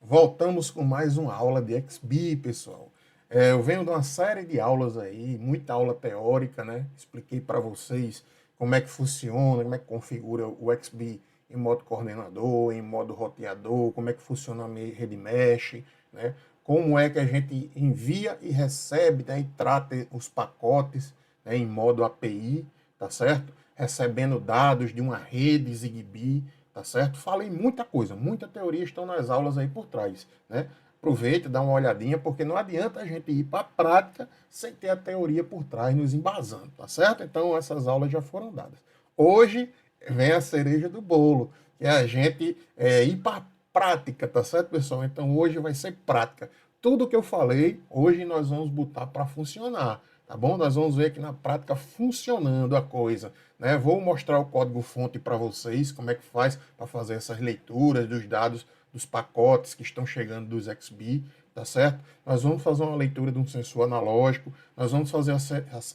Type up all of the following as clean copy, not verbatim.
Voltamos com mais uma aula de XB, pessoal. Eu venho de uma série de aulas aí, muita aula teórica, né? Expliquei para vocês como é que funciona, como é que configura o XB em modo coordenador, em modo roteador, como é que funciona a rede mesh, né? Como é que a gente envia e recebe, né, e trata os pacotes, né, em modo API, tá certo? Recebendo dados de uma rede Zigbee, tá certo? Falei muita coisa, muita teoria estão nas aulas aí por trás, né? Aproveita, dá uma olhadinha, porque não adianta a gente ir para a prática sem ter a teoria por trás nos embasando, tá certo? Então essas aulas já foram dadas. Hoje vem a cereja do bolo, que é a gente ir para a prática, tá certo, pessoal? Então hoje vai ser prática. Tudo que eu falei, hoje nós vamos botar para funcionar, tá bom? Nós vamos ver aqui na prática funcionando a coisa, né? Vou mostrar o código-fonte para vocês, como é que faz para fazer essas leituras dos dados dos pacotes que estão chegando dos XB, tá certo? Nós vamos fazer uma leitura de um sensor analógico, nós vamos fazer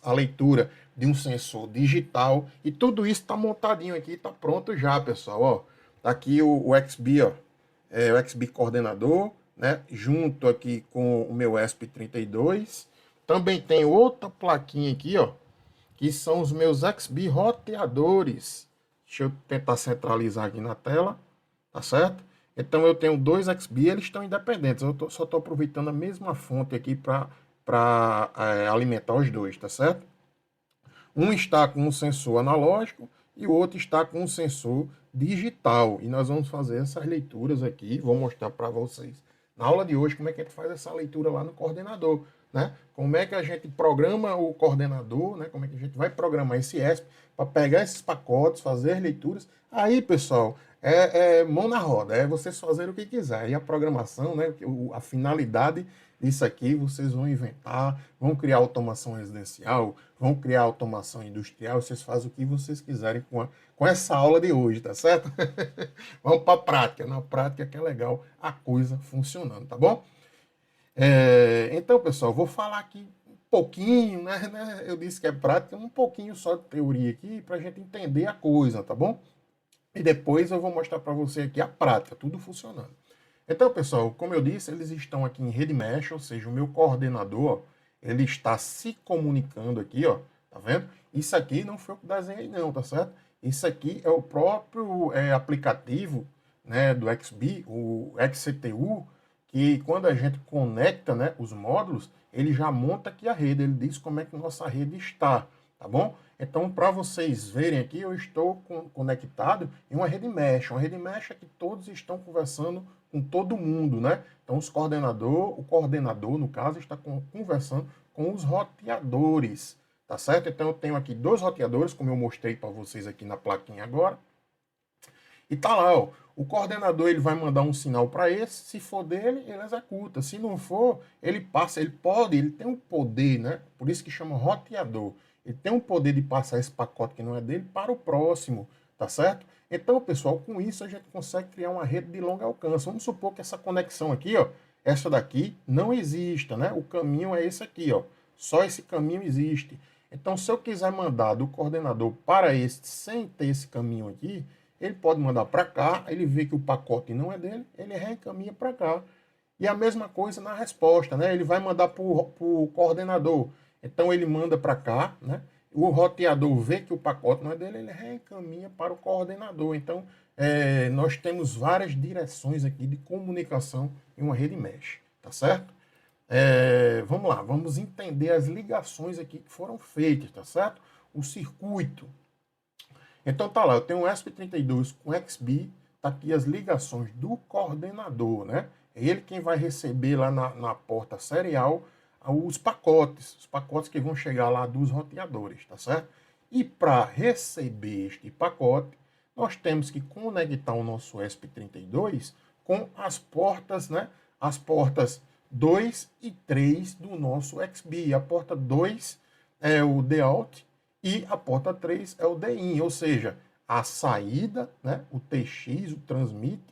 a leitura de um sensor digital, e tudo isso está montadinho aqui, está pronto já, pessoal, ó. Tá aqui o XB, ó, o XB coordenador, né? Junto aqui com o meu ESP32. Também tem outra plaquinha aqui, ó, que são os meus XB roteadores. Deixa eu tentar centralizar aqui na tela, tá certo? Então eu tenho dois XB, eles estão independentes. Só estou aproveitando a mesma fonte aqui para alimentar os dois, tá certo? Um está com um sensor analógico e o outro está com um sensor digital. E nós vamos fazer essas leituras aqui, vou mostrar para vocês na aula de hoje como é que a gente faz essa leitura lá no coordenador, né? Como é que a gente programa o coordenador, né? Como é que a gente vai programar esse ESP para pegar esses pacotes, fazer as leituras. Aí, pessoal, mão na roda, é vocês fazerem o que quiser. E a programação, né? A finalidade disso aqui, vocês vão inventar, vão criar automação residencial, vão criar automação industrial, vocês fazem o que vocês quiserem com essa aula de hoje, tá certo? Vamos para a prática, na prática que é legal a coisa funcionando, tá bom? Então, pessoal, vou falar aqui um pouquinho, né? Eu disse que é prática, um pouquinho só de teoria aqui para a gente entender a coisa, tá bom? E depois eu vou mostrar para você aqui a prática, tudo funcionando. Então, pessoal, como eu disse, eles estão aqui em rede mesh, ou seja, o meu coordenador, ó, ele está se comunicando aqui, ó, tá vendo? Isso aqui não foi eu que desenhei não, tá certo? Isso aqui é o próprio aplicativo, né, do XB, o XCTU, que quando a gente conecta, né, os módulos, ele já monta aqui a rede, ele diz como é que nossa rede está, tá bom? Então, para vocês verem aqui, eu estou conectado em uma rede mesh. Uma rede mesh é que todos estão conversando com todo mundo, né? Então, o coordenador, no caso, está conversando com os roteadores, tá certo? Então, eu tenho aqui dois roteadores, como eu mostrei para vocês aqui na plaquinha agora. E tá lá, ó. O coordenador ele vai mandar um sinal para esse, se for dele, ele executa. Se não for, ele passa, ele tem um poder, né? Por isso que chama roteador. Ele tem um poder de passar esse pacote que não é dele para o próximo, tá certo? Então, pessoal, com isso a gente consegue criar uma rede de longo alcance. Vamos supor que essa conexão aqui, ó, essa daqui não exista, né? O caminho é esse aqui, ó. Só esse caminho existe. Então, se eu quiser mandar do coordenador para esse sem ter esse caminho aqui, ele pode mandar para cá, ele vê que o pacote não é dele, ele reencaminha para cá. E a mesma coisa na resposta, né? Ele vai mandar para o coordenador. Então ele manda para cá, né? O roteador vê que o pacote não é dele, ele reencaminha para o coordenador. Então nós temos várias direções aqui de comunicação em uma rede mesh, tá certo? Vamos lá, vamos entender as ligações aqui que foram feitas, tá certo? O circuito. Então tá lá, eu tenho um ESP32 com XB, tá aqui as ligações do coordenador, né? É ele quem vai receber lá na porta serial os pacotes que vão chegar lá dos roteadores, tá certo? E para receber este pacote, nós temos que conectar o nosso ESP32 com as portas, né? As portas 2 e 3 do nosso XB. A porta 2 é o DOUT e a porta 3 é o DIN, ou seja, a saída, né, o TX, o transmit,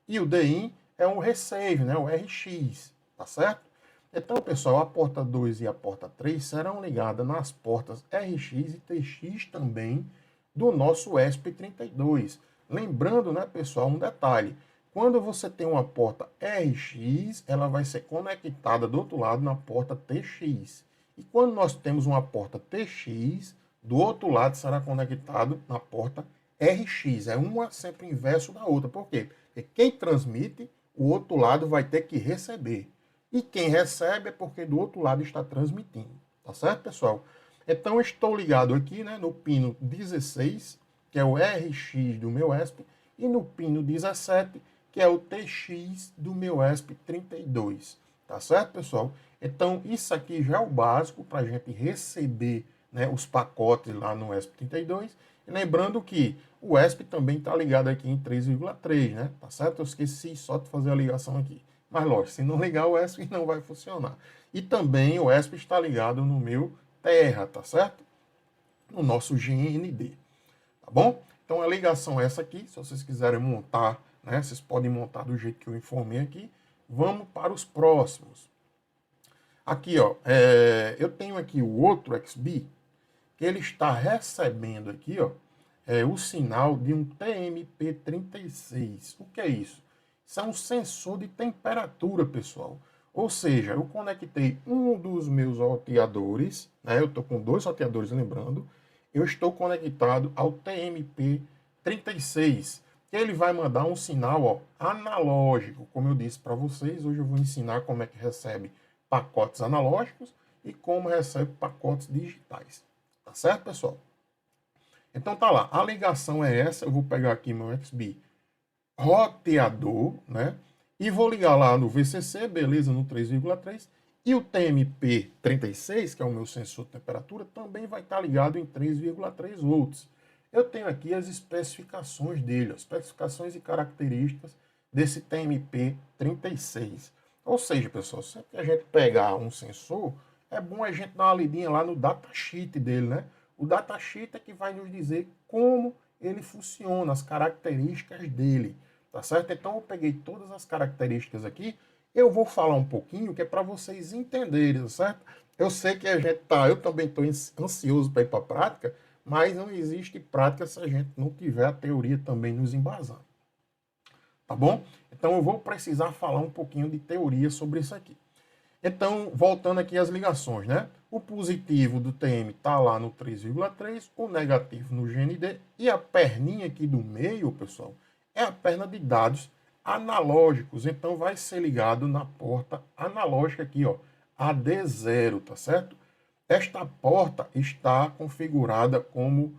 e o DIN é o receive, né, o RX, tá certo? Então, pessoal, a porta 2 e a porta 3 serão ligadas nas portas RX e TX também do nosso ESP32. Lembrando, né, pessoal, um detalhe. Quando você tem uma porta RX, ela vai ser conectada do outro lado na porta TX. E quando nós temos uma porta TX, do outro lado será conectado na porta RX. É uma sempre inverso da outra. Por quê? Porque quem transmite, o outro lado vai ter que receber. E quem recebe é porque do outro lado está transmitindo. Tá certo, pessoal? Então, eu estou ligado aqui, né, no pino 16, que é o RX do meu ESP, e no pino 17, que é o TX do meu ESP32. Tá certo, pessoal? Então, isso aqui já é o básico para a gente receber, né, os pacotes lá no ESP32. E lembrando que o ESP também está ligado aqui em 3,3, né? Tá certo? Eu esqueci só de fazer a ligação aqui. Mas, lógico, se não ligar o ESP, não vai funcionar. E também o ESP está ligado no meu Terra, tá certo? No nosso GND, tá bom? Então, a ligação é essa aqui. Se vocês quiserem montar, né, vocês podem montar do jeito que eu informei aqui. Vamos para os próximos. Aqui, ó, eu tenho aqui o outro XB, que ele está recebendo aqui, ó, o sinal de um TMP36. O que é isso? Isso é um sensor de temperatura, pessoal. Ou seja, eu conectei um dos meus roteadores, né? Eu estou com dois roteadores, lembrando. Eu estou conectado ao TMP36, que ele vai mandar um sinal, ó, analógico. Como eu disse para vocês, hoje eu vou ensinar como é que recebe pacotes analógicos e como recebe pacotes digitais. Tá certo, pessoal? Então tá lá, a ligação é essa, eu vou pegar aqui meu XB roteador, né? E vou ligar lá no VCC, beleza, no 3,3. E o TMP36, que é o meu sensor de temperatura, também vai estar ligado em 3,3 volts. Eu tenho aqui as especificações dele, as especificações e características desse TMP36. Ou seja, pessoal, sempre que a gente pegar um sensor, é bom a gente dar uma lidinha lá no datasheet dele, né? O datasheet é que vai nos dizer como ele funciona, as características dele, tá certo? Então eu peguei todas as características aqui, eu vou falar um pouquinho que é para vocês entenderem, tá certo? Eu sei que a gente tá, eu também estou ansioso para ir para a prática, mas não existe prática se a gente não tiver a teoria também nos embasando. Tá bom? Então eu vou precisar falar um pouquinho de teoria sobre isso aqui. Então, voltando aqui às ligações, né? O positivo do TM está lá no 3,3, o negativo no GND, e a perninha aqui do meio, pessoal, é a perna de dados analógicos. Então, vai ser ligado na porta analógica aqui, ó, AD0, tá certo? Esta porta está configurada como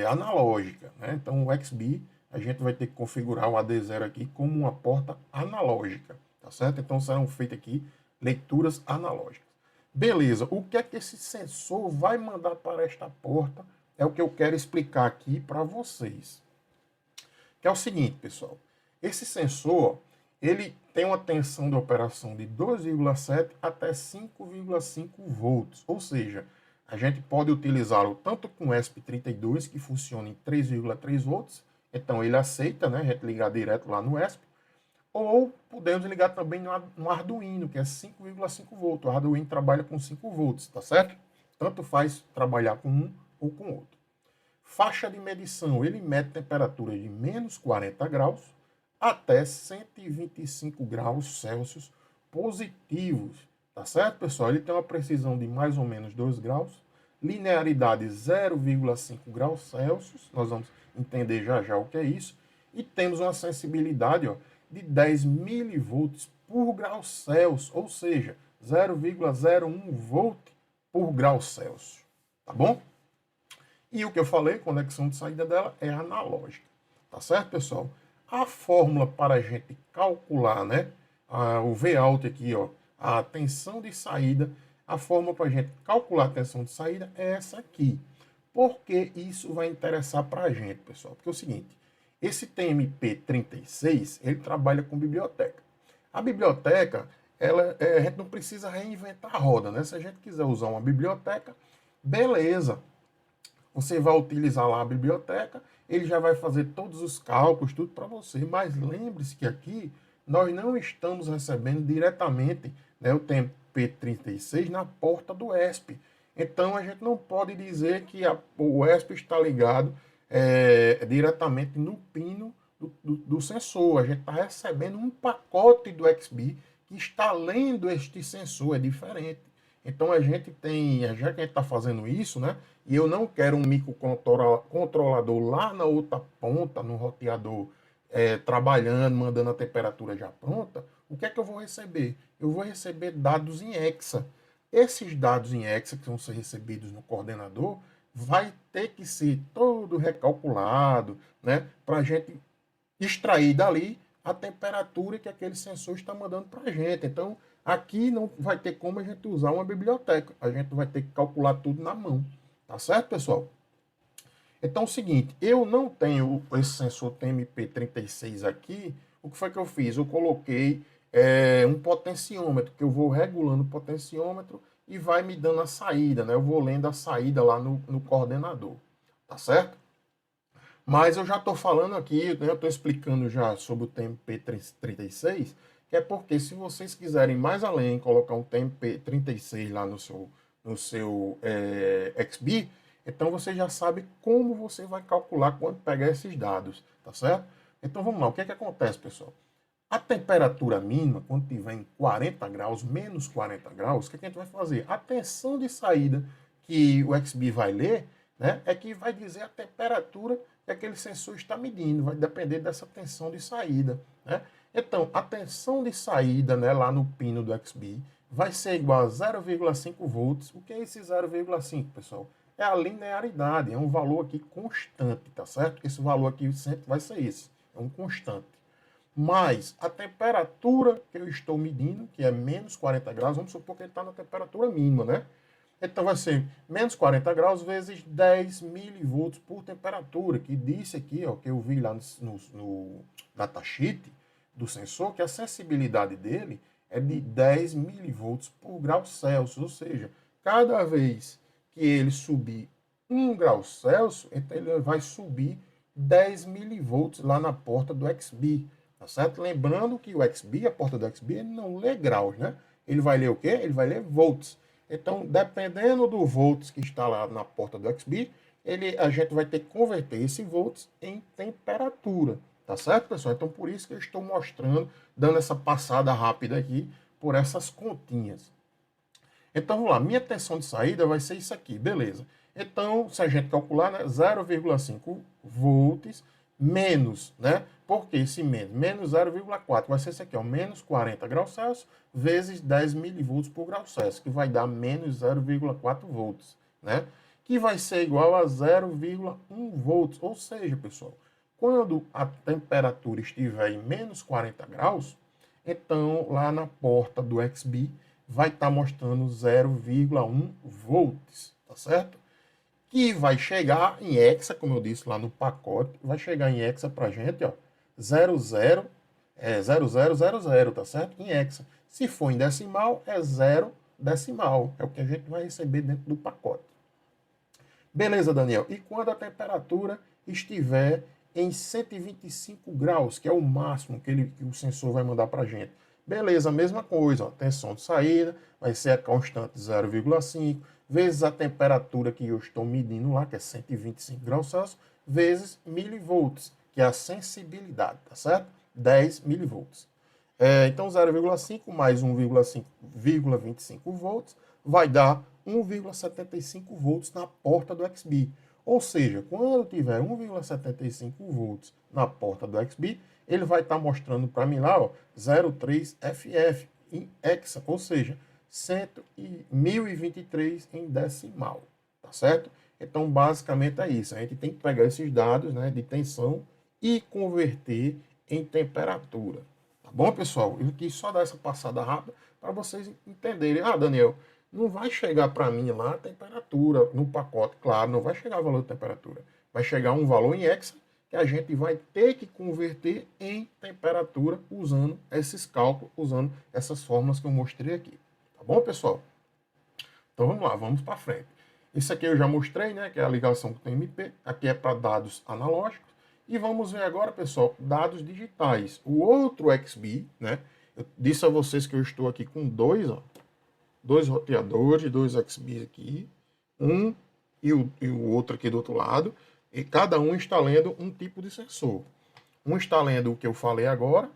analógica, né? Então, o XB, a gente vai ter que configurar o AD0 aqui como uma porta analógica, tá certo? Então, serão feitas aqui leituras analógicas. Beleza, o que é que esse sensor vai mandar para esta porta? É o que eu quero explicar aqui para vocês. Que é o seguinte, pessoal. Esse sensor, ele tem uma tensão de operação de 2,7 até 5,5 volts. Ou seja, a gente pode utilizá-lo tanto com o ESP32, que funciona em 3,3 volts. Então, ele aceita, né? A gente ligar direto lá no ESP. Ou podemos ligar também no Arduino, que é 5,5 volts. O Arduino trabalha com 5 volts, tá certo? Tanto faz trabalhar com um ou com outro. Faixa de medição, ele mede temperatura de menos 40 graus até 125 graus Celsius positivos, tá certo, pessoal? Ele tem uma precisão de mais ou menos 2 graus, linearidade 0,5 graus Celsius, nós vamos entender já já o que é isso, e temos uma sensibilidade, ó, de 10 milivolts por grau Celsius, ou seja, 0,01 volt por grau Celsius, tá bom? E o que eu falei, conexão de saída dela é analógica, tá certo, pessoal? A fórmula para a gente calcular, né, o Vout aqui, ó, a tensão de saída, a fórmula para a gente calcular a tensão de saída é essa aqui. Por que isso vai interessar para a gente, pessoal? Porque é o seguinte, esse TMP36, ele trabalha com biblioteca. A biblioteca, a gente não precisa reinventar a roda, né? Se a gente quiser usar uma biblioteca, beleza. Você vai utilizar lá a biblioteca, ele já vai fazer todos os cálculos, tudo para você. Mas lembre-se que aqui nós não estamos recebendo diretamente, né, o TMP36 na porta do ESP. Então a gente não pode dizer que o ESP está ligado diretamente no pino do sensor. A gente está recebendo um pacote do XBee que está lendo este sensor, é diferente. Então a gente tem, já que a gente está fazendo isso, né? E eu não quero um microcontrolador lá na outra ponta, no roteador, trabalhando, mandando a temperatura já pronta, o que é que eu vou receber? Eu vou receber dados em hexa. Esses dados em hexa que vão ser recebidos no coordenador vai ter que ser todo recalculado, né? Para a gente extrair dali a temperatura que aquele sensor está mandando para a gente. Então, aqui não vai ter como a gente usar uma biblioteca. A gente vai ter que calcular tudo na mão. Tá certo, pessoal? Então, é o seguinte, eu não tenho esse sensor TMP36 aqui. O que foi que eu fiz? Eu coloquei um potenciômetro, que eu vou regulando o potenciômetro e vai me dando a saída, né? Eu vou lendo a saída lá no coordenador, tá certo? Mas eu já estou falando aqui, né, eu estou explicando já sobre o TMP36, que é porque se vocês quiserem mais além, colocar um TMP36 lá no seu XBee, então você já sabe como você vai calcular quando pegar esses dados, tá certo? Então vamos lá, o que é que acontece, pessoal? A temperatura mínima, quando tiver em 40 graus, menos 40 graus, o que a gente vai fazer? A tensão de saída que o XBee vai ler, né, é que vai dizer a temperatura que aquele sensor está medindo, vai depender dessa tensão de saída. Né? Então, a tensão de saída, né, lá no pino do XBee vai ser igual a 0,5 volts. O que é esse 0,5, pessoal? É a linearidade, é um valor aqui constante, tá certo? Esse valor aqui sempre vai ser esse, é um constante. Mas a temperatura que eu estou medindo, que é menos 40 graus, vamos supor que ele está na temperatura mínima, né? Então vai ser menos 40 graus vezes 10 milivolts por temperatura, que disse aqui, ó, que eu vi lá no datasheet do sensor, que a sensibilidade dele é de 10 milivolts por grau Celsius, ou seja, cada vez que ele subir 1 grau Celsius, então ele vai subir 10 milivolts lá na porta do XBee. Tá certo? Lembrando que o XBee, a porta do XBee, ele não lê graus, né? Ele vai ler o quê? Ele vai ler volts. Então, dependendo do volts que está lá na porta do XBee, a gente vai ter que converter esse volts em temperatura. Tá certo, pessoal? Então, por isso que eu estou mostrando, dando essa passada rápida aqui por essas continhas. Então, vamos lá. Minha tensão de saída vai ser isso aqui, beleza. Então, se a gente calcular, né, 0,5 volts menos, né? Por que esse menos? Menos 0,4 vai ser isso aqui, ó, menos 40 graus Celsius vezes 10 milivolts por grau Celsius, que vai dar menos 0,4 volts, né? Que vai ser igual a 0,1 volts. Ou seja, pessoal, quando a temperatura estiver em menos 40 graus, então lá na porta do XBee vai estar mostrando 0,1 volts, tá certo? Que vai chegar em hexa, como eu disse lá no pacote, vai chegar em hexa pra gente, ó, 0000, tá certo? Em hexa. Se for em decimal, é 0 decimal, é o que a gente vai receber dentro do pacote. Beleza, Daniel. E quando a temperatura estiver em 125 graus, que é o máximo que o sensor vai mandar para a gente? Beleza, mesma coisa. Ó, tensão de saída vai ser a constante 0,5 vezes a temperatura que eu estou medindo lá, que é 125 graus Celsius, vezes milivolts, que é a sensibilidade, tá certo? 10 milivolts. Então, 0,5 mais 1,25 volts vai dar 1,75 volts na porta do XBee. Ou seja, quando tiver 1,75 volts na porta do XBee, ele vai estar mostrando para mim lá, ó, 0,3 FF em hexa, ou seja, 1023 em decimal, tá certo? Então, basicamente é isso. A gente tem que pegar esses dados, né, de tensão e converter em temperatura. Tá bom, pessoal? Eu quis só dar essa passada rápida para vocês entenderem. Ah, Daniel, não vai chegar para mim lá a temperatura no pacote. Claro, não vai chegar o valor de temperatura. Vai chegar um valor em hexa que a gente vai ter que converter em temperatura usando esses cálculos, usando essas fórmulas que eu mostrei aqui. Tá bom, pessoal? Então vamos lá, vamos para frente. Isso aqui eu já mostrei, né, que é a ligação com o TMP. Aqui é para dados analógicos. E vamos ver agora, pessoal, dados digitais. O outro XBee, né? Eu disse a vocês que eu estou aqui com dois roteadores, dois XBee aqui, um e o outro aqui do outro lado, e cada um está lendo um tipo de sensor. Um está lendo o que eu falei agora,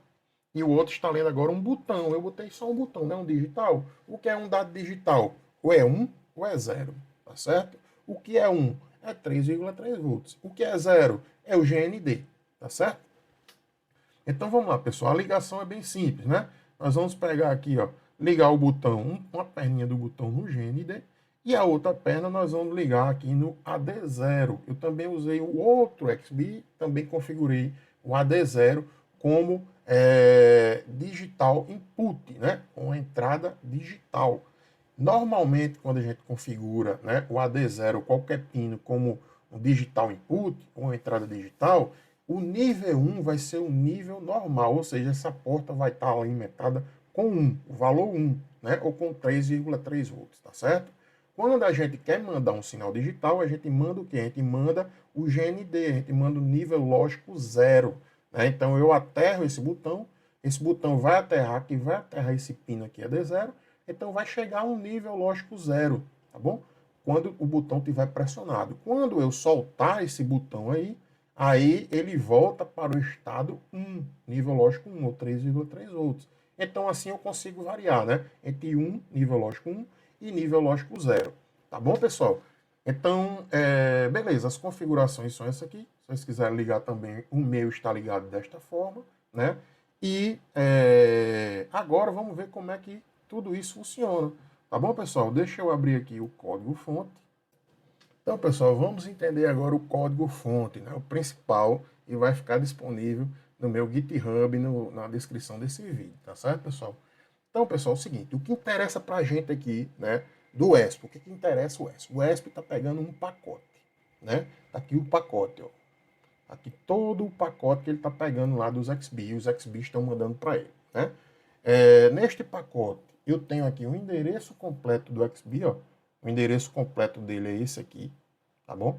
e o outro está lendo agora um botão. Eu botei só um botão, não é um digital. O que é um dado digital? Ou é 1 ou é 0, tá certo? O que é 1? É 3,3 volts. O que é 0? É o GND, tá certo? Então vamos lá, pessoal. A ligação é bem simples, né? Nós vamos pegar aqui, ó, ligar o botão, uma perninha do botão no GND e a outra perna nós vamos ligar aqui no AD0. Eu também usei o outro XB, também configurei o AD0 como digital input, né? Com a entrada digital. Normalmente, quando a gente configura, né, o AD0, qualquer pino como um digital input, ou entrada digital, o nível 1 vai ser o nível normal, ou seja, essa porta vai estar alimentada com 1, o valor 1, né, ou com 3,3 volts, tá certo? Quando a gente quer mandar um sinal digital, a gente manda o quê? A gente manda o GND, a gente manda o nível lógico 0. Né? Então eu aterro esse botão vai aterrar, que vai aterrar esse pino aqui AD0, então vai chegar a um nível lógico 0, tá bom? Quando o botão estiver pressionado. Quando eu soltar esse botão aí ele volta para o estado 1, nível lógico 1, ou 3,3 volts. Então assim eu consigo variar, né? Entre 1, nível lógico 1, e nível lógico 0. Tá bom, pessoal? Então, beleza, as configurações são essas aqui. Se vocês quiserem ligar também, o meu está ligado desta forma, né? E agora vamos ver como é que tudo isso funciona. Tá bom, pessoal? Deixa eu abrir aqui o código-fonte. Então, pessoal, vamos entender agora o código-fonte, né? O principal, e vai ficar disponível no meu GitHub, na descrição desse vídeo, tá certo, pessoal? Então, pessoal, é o seguinte, o que interessa para a gente aqui, né, do ESP, o que interessa o ESP? O ESP está pegando um pacote, né? Tá aqui o pacote, ó. Aqui todo o pacote que ele está pegando lá dos XB, os XB estão mandando para ele, né? Neste pacote, eu tenho aqui o endereço completo do XB, ó. O endereço completo dele é esse aqui, tá bom?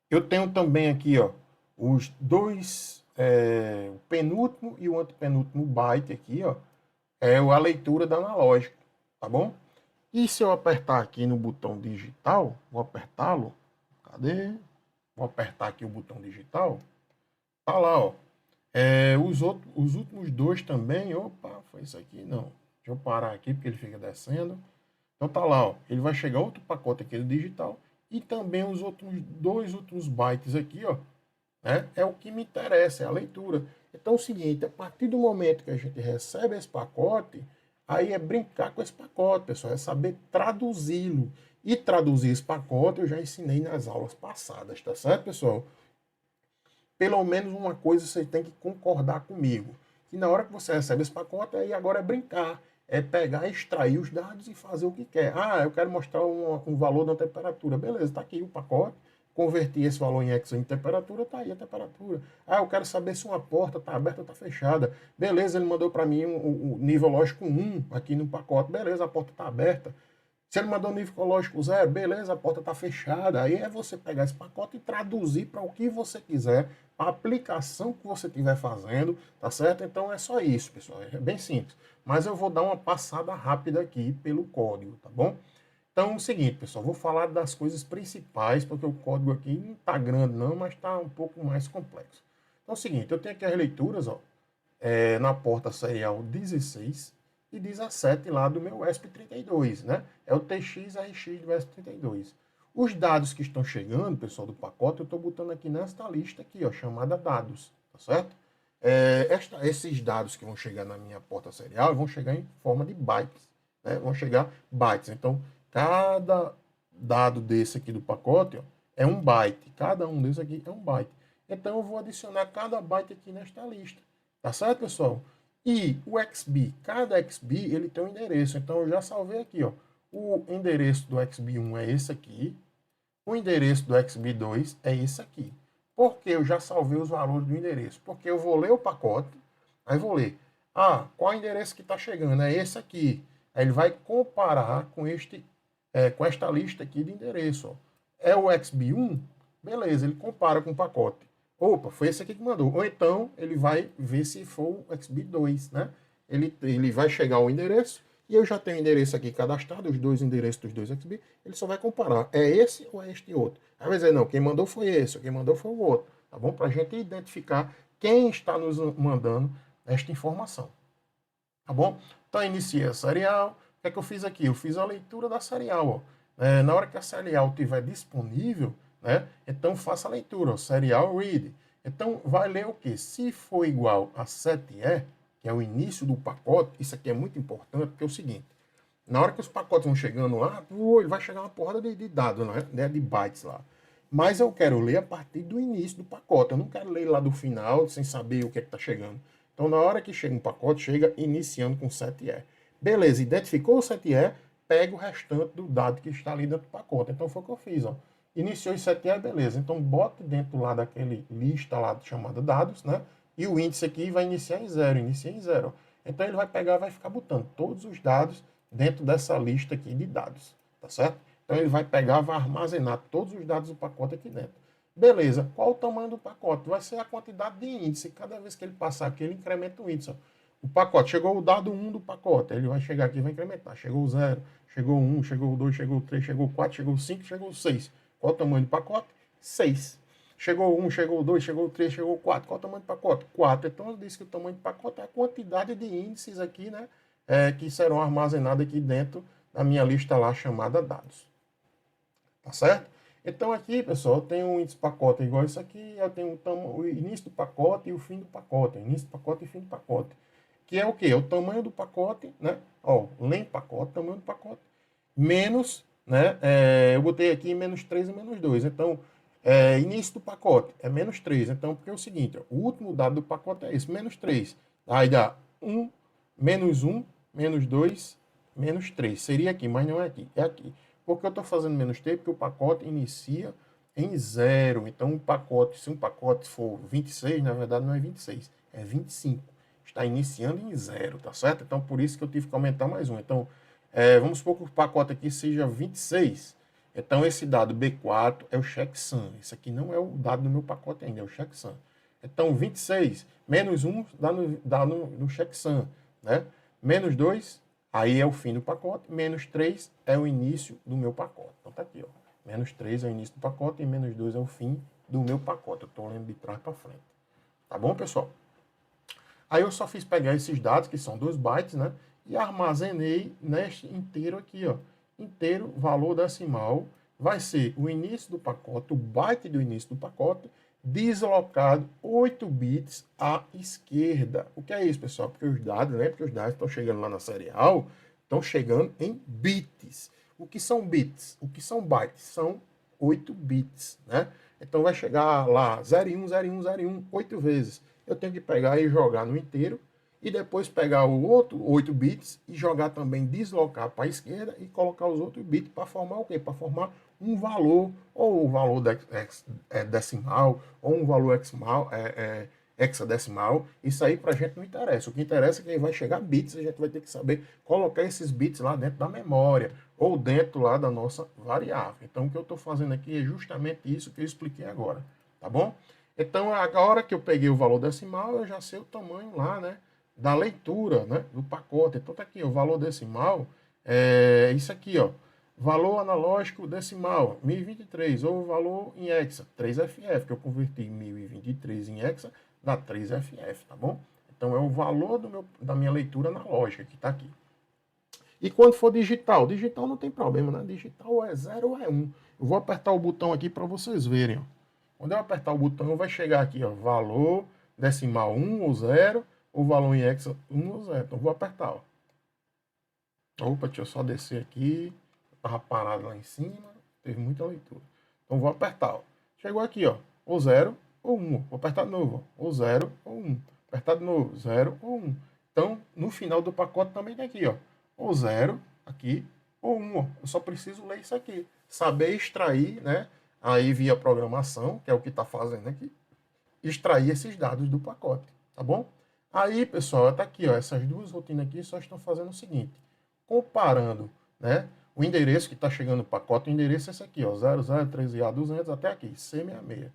Eu tenho também aqui, ó, os dois, o penúltimo e o antepenúltimo byte aqui, ó, é a leitura da analógica, tá bom? E se eu apertar aqui no botão digital, vou apertá-lo, cadê? Vou apertar aqui o botão digital, tá lá, ó. Os últimos dois também, opa, foi isso aqui? Não. Deixa eu parar aqui porque ele fica descendo. Então tá lá, ó. Ele vai chegar outro pacote aqui do digital e também os dois últimos bytes aqui, ó, né? É o que me interessa, é a leitura. Então é o seguinte, a partir do momento que a gente recebe esse pacote, aí é brincar com esse pacote, pessoal, é saber traduzi-lo. E traduzir esse pacote eu já ensinei nas aulas passadas, tá certo, pessoal? Pelo menos uma coisa você tem que concordar comigo, que na hora que você recebe esse pacote, aí agora é brincar, é pegar, extrair os dados e fazer o que quer. Ah, eu quero mostrar um valor da temperatura. Beleza, está aqui o pacote, converti esse valor em X em temperatura, está aí a temperatura. Ah, eu quero saber se uma porta está aberta ou está fechada. Beleza, ele mandou para mim o nível lógico 1 aqui no pacote. Beleza, a porta está aberta. Se ele mandou um nível ecológico 0, beleza, a porta está fechada. Aí é você pegar esse pacote e traduzir para o que você quiser, a aplicação que você estiver fazendo, tá certo? Então é só isso, pessoal. É bem simples. Mas eu vou dar uma passada rápida aqui pelo código, tá bom? Então é o seguinte, pessoal, vou falar das coisas principais, porque o código aqui não está grande não, mas está um pouco mais complexo. Então é o seguinte, eu tenho aqui as leituras, ó, na porta serial 16 e 17 lá do meu ESP32, né? É o TX-RX do ESP32. Os dados que estão chegando, pessoal, do pacote, eu estou botando aqui nesta lista aqui, ó, chamada dados, tá certo? Esses dados que vão chegar na minha porta serial vão chegar em forma de bytes, né? Vão chegar bytes. Então, cada dado desse aqui do pacote, ó, é um byte. Cada um desses aqui é um byte. Então, eu vou adicionar cada byte aqui nesta lista. Tá certo, pessoal? E o XB, cada XB ele tem um endereço. Então eu já salvei aqui, ó. O endereço do XB1 é esse aqui. O endereço do XB2 é esse aqui. Por que eu já salvei os valores do endereço? Porque eu vou ler o pacote, aí vou ler. Ah, qual é o endereço que está chegando? É esse aqui. Aí ele vai comparar com esta lista aqui de endereço. Ó. É o XB1? Beleza, ele compara com o pacote. Opa, foi esse aqui que mandou. Ou então, ele vai ver se for o XB2, né? Ele vai chegar ao endereço, e eu já tenho o endereço aqui cadastrado, os dois endereços dos dois XB, ele só vai comparar. É esse ou é este outro? Aí vai dizer, não, quem mandou foi esse, quem mandou foi o outro. tá bom? Para a gente identificar quem está nos mandando esta informação, tá bom? Então, iniciei a serial. O que é que eu fiz aqui? Eu fiz a leitura da serial, ó. Na hora que a serial estiver disponível, né? Então, faça a leitura, ó, serial read. Então, vai ler o quê? Se for igual a 7E, que é o início do pacote, isso aqui é muito importante, porque é o seguinte, na hora que os pacotes vão chegando lá, ele vai chegar uma porrada de dados, né? De bytes lá. Mas eu quero ler a partir do início do pacote. Eu não quero ler lá do final, sem saber o que é que está chegando. Então, na hora que chega um pacote, chega iniciando com 7E. Beleza, identificou o 7E, pega o restante do dado que está ali dentro do pacote. Então, foi o que eu fiz, ó. Iniciou em 7E, beleza. Então, bota dentro lá daquele lista lá chamada dados, né? E o índice aqui vai iniciar em 0, inicia em 0. Então, ele vai pegar, vai ficar botando todos os dados dentro dessa lista aqui de dados, tá certo? Então ele vai pegar, vai armazenar todos os dados do pacote aqui dentro. Beleza, qual o tamanho do pacote? Vai ser a quantidade de índice. Cada vez que ele passar aqui, ele incrementa o índice. Ó. O pacote, chegou o dado 1 do pacote, ele vai chegar aqui e vai incrementar. Chegou o 0, chegou o 1, chegou o 2, chegou o 3, chegou o 4, chegou o 5, chegou o 6. Qual o tamanho do pacote? 6. Chegou o 1, chegou o 2, chegou o 3, chegou o 4. Qual o tamanho do pacote? 4. Então eu disse que o tamanho do pacote é a quantidade de índices aqui, né? Que serão armazenados aqui dentro da minha lista lá chamada dados. Tá certo? Então aqui, pessoal, eu tenho um índice pacote igual isso aqui, eu tenho o início do pacote e o fim do pacote, início do pacote e fim do pacote. Que é o quê? É o tamanho do pacote, né? Ó, lem pacote, tamanho do pacote, menos, né? Eu botei aqui menos 3 e menos 2. Então, início do pacote é menos 3. Então, porque é o seguinte, ó, o último dado do pacote é esse, menos 3. Aí dá 1, menos 1, menos 2, menos 3. Seria aqui, mas não é aqui, é aqui. Por que eu estou fazendo menos 3? Porque o pacote inicia em 0. Então, um pacote, se um pacote for 26, na verdade não é 26, é 25. Está iniciando em 0, tá certo? Então, por isso que eu tive que aumentar mais um. Então, vamos supor que o pacote aqui seja 26. Então, esse dado B4 é o checksum. Esse aqui não é o dado do meu pacote ainda, é o checksum. Então, 26 menos 1 dá no checksum, né? Menos 2, aí é o fim do pacote. Menos 3 é o início do meu pacote. Então, tá aqui, ó. Menos 3 é o início do pacote e menos 2 é o fim do meu pacote. Eu estou lendo de trás para frente. Tá bom, pessoal? Aí eu só fiz pegar esses dados, que são 2 bytes, né? E armazenei neste inteiro aqui, ó. Inteiro, valor decimal, vai ser o início do pacote, o byte do início do pacote, deslocado 8 bits à esquerda. O que é isso, pessoal? Porque os dados, né? Porque os dados estão chegando lá na serial, estão chegando em bits. O que são bits? O que são bytes? São 8 bits, né? Então vai chegar lá 0 e 1, 0 e 1, 0 e 1, 8 vezes. Eu tenho que pegar e jogar no inteiro e depois pegar o outro 8 bits e jogar também, deslocar para a esquerda e colocar os outros bits para formar o quê? Para formar um valor, ou o valor decimal, ou um valor hexadecimal. Isso aí para a gente não interessa. O que interessa é que vai chegar bits, a gente vai ter que saber colocar esses bits lá dentro da memória ou dentro lá da nossa variável. Então, o que eu estou fazendo aqui é justamente isso que eu expliquei agora, tá bom? Então, a hora que eu peguei o valor decimal, eu já sei o tamanho lá, né, da leitura, né, do pacote. Então, tá aqui, o valor decimal é isso aqui, ó. Valor analógico decimal, 1023, ou o valor em hexa, 3FF, que eu converti 1023 em hexa, dá 3FF, tá bom? Então, é o valor da minha leitura analógica que está aqui. E quando for digital? Digital não tem problema, né? Digital é 0 ou é 1. Eu vou apertar o botão aqui para vocês verem, ó. Quando eu apertar o botão, vai chegar aqui, ó, valor decimal 1 ou 0, ou valor em hexa 1 ou 0. Então, vou apertar, ó. Opa, deixa eu só descer aqui. Estava parado lá em cima, teve muita leitura. Então, vou apertar, ó. Chegou aqui, ó, ou 0 ou 1. Vou apertar de novo, ó, ou 0 ou 1. Apertar de novo, 0 ou 1. Então, no final do pacote também tem aqui, ó, ou 0 aqui, ou 1, ó. Eu só preciso ler isso aqui. Saber extrair, né, aí via programação, que é o que está fazendo aqui, extrair esses dados do pacote, tá bom? Aí, pessoal, tá aqui, ó, essas duas rotinas aqui só estão fazendo o seguinte, comparando, né, o endereço que está chegando no pacote, o endereço é esse aqui, ó, 003A200 até aqui, C66.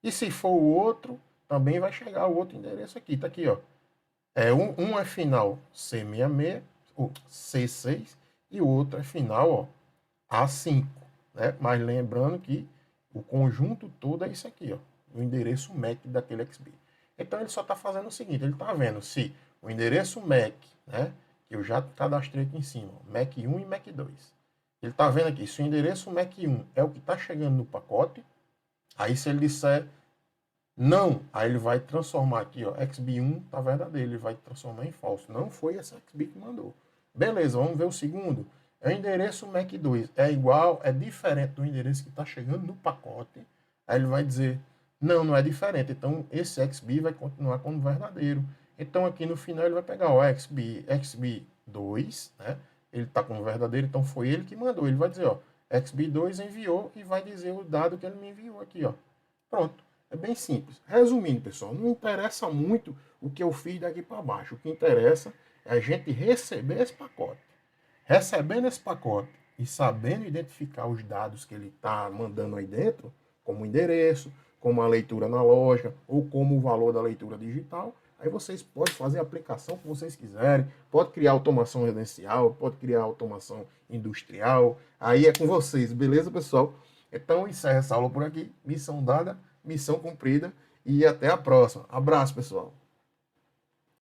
E se for o outro, também vai chegar o outro endereço aqui, tá aqui, ó. Um é final C66, ou C6, e o outro é final, ó, A5, né? Mas lembrando que o conjunto todo é isso aqui, ó. o endereço MAC daquele XB. Então ele só está fazendo o seguinte, ele está vendo se o endereço MAC, né, que eu já cadastrei aqui em cima, MAC 1 e MAC 2. Ele está vendo aqui, se o endereço MAC 1 é o que está chegando no pacote, aí se ele disser não, aí ele vai transformar aqui, ó, XB1 tá verdadeiro, ele vai transformar em falso. Não foi esse XB que mandou. Beleza, vamos ver o segundo. É o endereço MAC2, é igual, é diferente do endereço que está chegando no pacote. Aí ele vai dizer, não, não é diferente. Então, esse XB vai continuar como verdadeiro. Então, aqui no final, ele vai pegar o XB2, né? Ele está como verdadeiro, então foi ele que mandou. Ele vai dizer, ó, XB2 enviou e vai dizer o dado que ele me enviou aqui, ó. Pronto. É bem simples. Resumindo, pessoal, não interessa muito o que eu fiz daqui para baixo. O que interessa é a gente receber esse pacote. Recebendo esse pacote e sabendo identificar os dados que ele está mandando aí dentro, como o endereço, como a leitura analógica ou como o valor da leitura digital, aí vocês podem fazer a aplicação que vocês quiserem, pode criar automação residencial, pode criar automação industrial, aí é com vocês, beleza, pessoal? Então, encerra essa aula por aqui. Missão dada, missão cumprida e até a próxima. Abraço, pessoal.